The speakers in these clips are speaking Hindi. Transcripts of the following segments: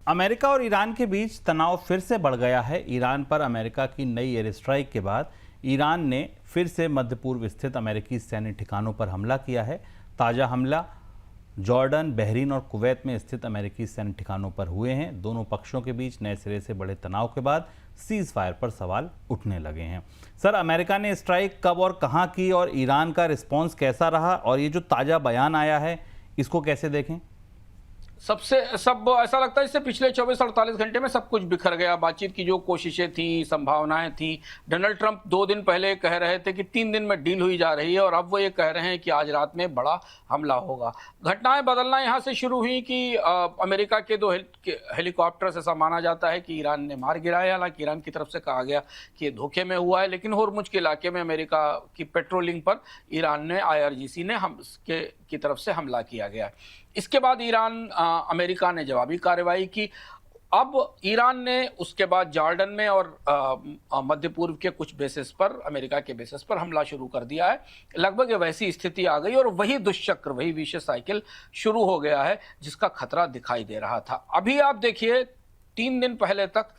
अमेरिका और ईरान के बीच तनाव फिर से बढ़ गया है। ईरान पर अमेरिका की नई एयर स्ट्राइक के बाद ईरान ने फिर से मध्य पूर्व स्थित अमेरिकी सैन्य ठिकानों पर हमला किया है। ताज़ा हमला जॉर्डन, बहरीन और कुवैत में स्थित अमेरिकी सैन्य ठिकानों पर हुए हैं। दोनों पक्षों के बीच नए सिरे से बढ़े तनाव के बाद सीज फायर पर सवाल उठने लगे हैं। सर, अमेरिका ने स्ट्राइक कब और कहां की और ईरान का रिस्पॉन्स कैसा रहा, और ये जो ताज़ा बयान आया है इसको कैसे देखें? सब ऐसा लगता है इससे पिछले 24-48 घंटे में सब कुछ बिखर गया। बातचीत की जो कोशिशें थी, संभावनाएं थी। डोनाल्ड ट्रंप 2 दिन पहले कह रहे थे कि 3 दिन में डील हुई जा रही है, और अब वो ये कह रहे हैं कि आज रात में बड़ा हमला होगा। घटनाएं बदलना यहाँ से शुरू हुई कि अमेरिका के 2 हेलीकॉप्टर्स, ऐसा माना जाता है कि ईरान ने मार गिराए। हालांकि ईरान की तरफ से कहा गया कि ये धोखे में हुआ है, लेकिन होर्मुज के इलाके में अमेरिका की पेट्रोलिंग पर ईरान ने, IRGC ने की तरफ से हमला किया गया। इसके बाद अमेरिका ने जवाबी कार्रवाई की। अब ईरान ने उसके बाद जॉर्डन में और मध्य पूर्व के कुछ बेसिस पर, अमेरिका के बेसिस पर हमला शुरू कर दिया है। लगभग वैसी स्थिति आ गई और वही दुष्चक्र, वही विशेष साइकिल शुरू हो गया है जिसका खतरा दिखाई दे रहा था। अभी आप देखिए, 3 दिन पहले तक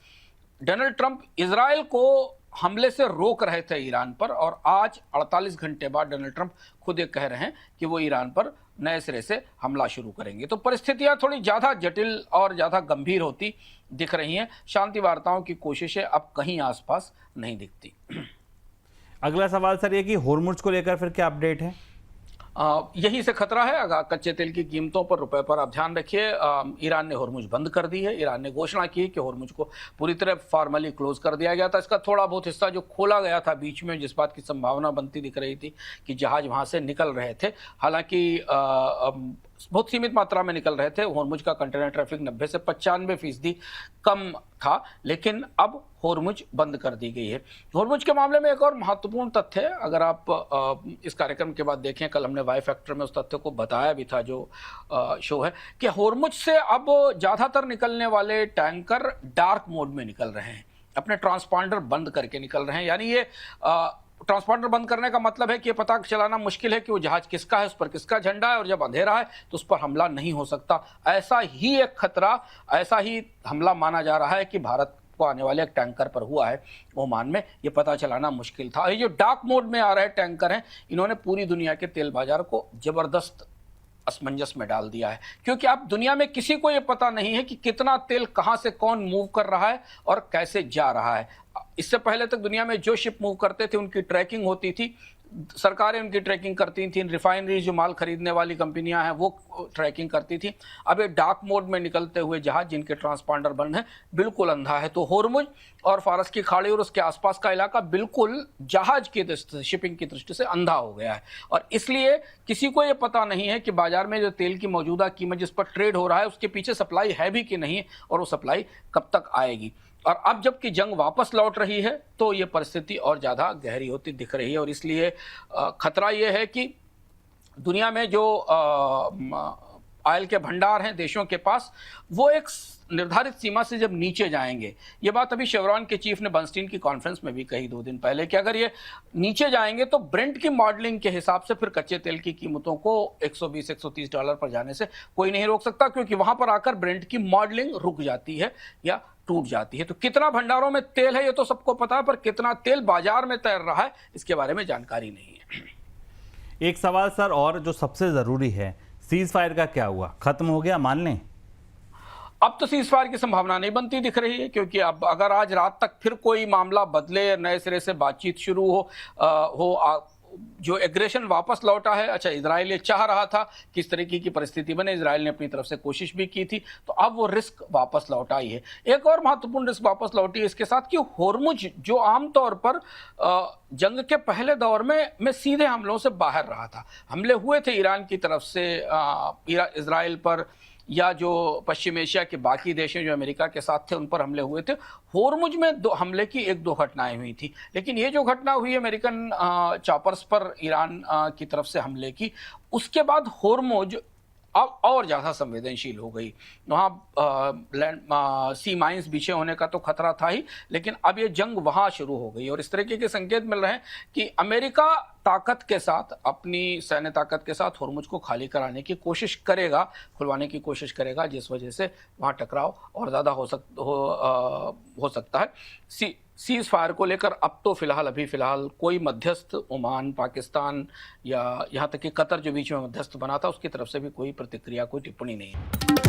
डोनाल्ड ट्रंप इजराइल को हमले से रोक रहे थे ईरान पर, और आज 48 घंटे बाद डोनाल्ड ट्रंप खुद ये कह रहे हैं कि वो ईरान पर नए सिरे से हमला शुरू करेंगे। तो परिस्थितियां थोड़ी ज़्यादा जटिल और ज़्यादा गंभीर होती दिख रही हैं। शांति वार्ताओं की कोशिशें अब कहीं आसपास नहीं दिखती। अगला सवाल सर ये कि होर्मुज को लेकर फिर क्या अपडेट है? यही से खतरा है। अगर कच्चे तेल की कीमतों पर, रुपए पर आप ध्यान रखिए। ईरान ने होर्मुज बंद कर दी है। ईरान ने घोषणा की कि होर्मुज को पूरी तरह फॉर्मली क्लोज कर दिया गया था। इसका थोड़ा बहुत हिस्सा जो खोला गया था बीच में, जिस बात की संभावना बनती दिख रही थी कि जहाज वहां से निकल रहे थे, हालांकि बहुत सीमित मात्रा में निकल रहे थे। होर्मुज का कंटेनर ट्रैफिक 90 से 95% कम था, लेकिन अब होर्मुज बंद कर दी गई है। होर्मुज के मामले में एक और महत्वपूर्ण तथ्य है, अगर आप इस कार्यक्रम के बाद देखें, कल हमने वाई फैक्टर में उस तथ्य को बताया भी था, जो शो है, कि होर्मुज से अब ज़्यादातर निकलने वाले टैंकर डार्क मोड में निकल रहे हैं, अपने ट्रांसपॉन्डर बंद करके निकल रहे हैं। यानी ये ट्रांसपॉन्डर बंद करने का मतलब है कि ये पता चलाना मुश्किल है कि वो जहाज किसका है, उस पर किसका झंडा है, और जब अंधेरा है तो उस पर हमला नहीं हो सकता। ऐसा ही एक खतरा, ऐसा ही हमला माना जा रहा है कि भारत को आने वाले एक टैंकर पर हुआ है ओमान में। ये पता चलाना मुश्किल था। ये जो डार्क मोड में आ रहे टैंकर हैं, इन्होंने पूरी दुनिया के तेल बाजार को जबरदस्त असमंजस में डाल दिया है, क्योंकि अब दुनिया में किसी को ये पता नहीं है कि कितना तेल कहां से कौन मूव कर रहा है और कैसे जा रहा है। इससे पहले तक दुनिया में जो शिप मूव करते थे उनकी ट्रैकिंग होती थी, सरकारें उनकी ट्रैकिंग करती थी, रिफाइनरी जो माल खरीदने वाली कंपनियां हैं वो ट्रैकिंग करती थी। अब ये डार्क मोड में निकलते हुए जहाज, जिनके ट्रांसपॉन्डर बंद है, बिल्कुल अंधा है। तो होर्मुज और फारस की खाड़ी और उसके आसपास का इलाका बिल्कुल जहाज की दृष्टि से, शिपिंग की दृष्टि से अंधा हो गया है, और इसलिए किसी को ये पता नहीं है कि बाजार में जो तेल की मौजूदा कीमत जिस पर ट्रेड हो रहा है, उसके पीछे सप्लाई है भी कि नहीं, और वो सप्लाई कब तक आएगी। और अब जबकि जंग वापस लौट रही है तो ये परिस्थिति और ज़्यादा गहरी होती दिख रही है, और इसलिए खतरा ये है कि दुनिया में जो ऑयल के भंडार हैं देशों के पास, वो एक निर्धारित सीमा से जब नीचे जाएंगे, ये बात अभी शेवरॉन के चीफ ने बर्नस्टीन की कॉन्फ्रेंस में भी कही 2 दिन पहले, कि अगर ये नीचे जाएंगे तो ब्रेंट की मॉडलिंग के हिसाब से फिर कच्चे तेल की कीमतों को $120-130 पर जाने से कोई नहीं रोक सकता, क्योंकि वहां पर आकर ब्रेंट की मॉडलिंग रुक जाती है या टूट जाती है। तो कितना भंडारों में तेल है ये तो सबको पता है, पर कितना तेल बाजार में तैर रहा है इसके बारे में जानकारी नहीं है। एक सवाल सर और, जो सबसे जरूरी है, सीज फायर का क्या हुआ? खत्म हो गया मान लें? अब तो सीज फायर की संभावना नहीं बनती दिख रही है, क्योंकि अब अगर आज रात तक फिर कोई मामला बदले, नए सिरे से बातचीत शुरू हो, जो एग्रेशन वापस लौटा है। अच्छा, इजराइल ये चाह रहा था कि इस तरीके की परिस्थिति बने, इजराइल ने अपनी तरफ से कोशिश भी की थी, तो अब वो रिस्क वापस लौट आई है। एक और महत्वपूर्ण रिस्क वापस लौटी है इसके साथ, कि होर्मुज जो आमतौर पर जंग के पहले दौर में सीधे हमलों से बाहर रहा था, हमले हुए थे ईरान की तरफ से इजराइल पर, या जो पश्चिम एशिया के बाकी देश हैं जो अमेरिका के साथ थे उन पर हमले हुए थे। होर्मुज में हमले की 1-2 घटनाएं हुई थी, लेकिन ये जो घटना हुई अमेरिकन चॉपर्स पर ईरान की तरफ से हमले की, उसके बाद होर्मुज अब और ज़्यादा संवेदनशील हो गई। वहाँ सी माइंस बिछे होने का तो खतरा था ही, लेकिन अब ये जंग वहाँ शुरू हो गई और इस तरीके के संकेत मिल रहे हैं कि अमेरिका ताकत के साथ, अपनी सैन्य ताकत के साथ होर्मुज को खाली कराने की कोशिश करेगा, खुलवाने की कोशिश करेगा, जिस वजह से वहाँ टकराव और ज़्यादा हो सकता है। सीज फायर को लेकर अब तो अभी फिलहाल कोई मध्यस्थ, ओमान, पाकिस्तान या यहाँ तक कि कतर जो बीच में मध्यस्थ बना था, उसकी तरफ से भी कोई प्रतिक्रिया, कोई टिप्पणी नहीं है।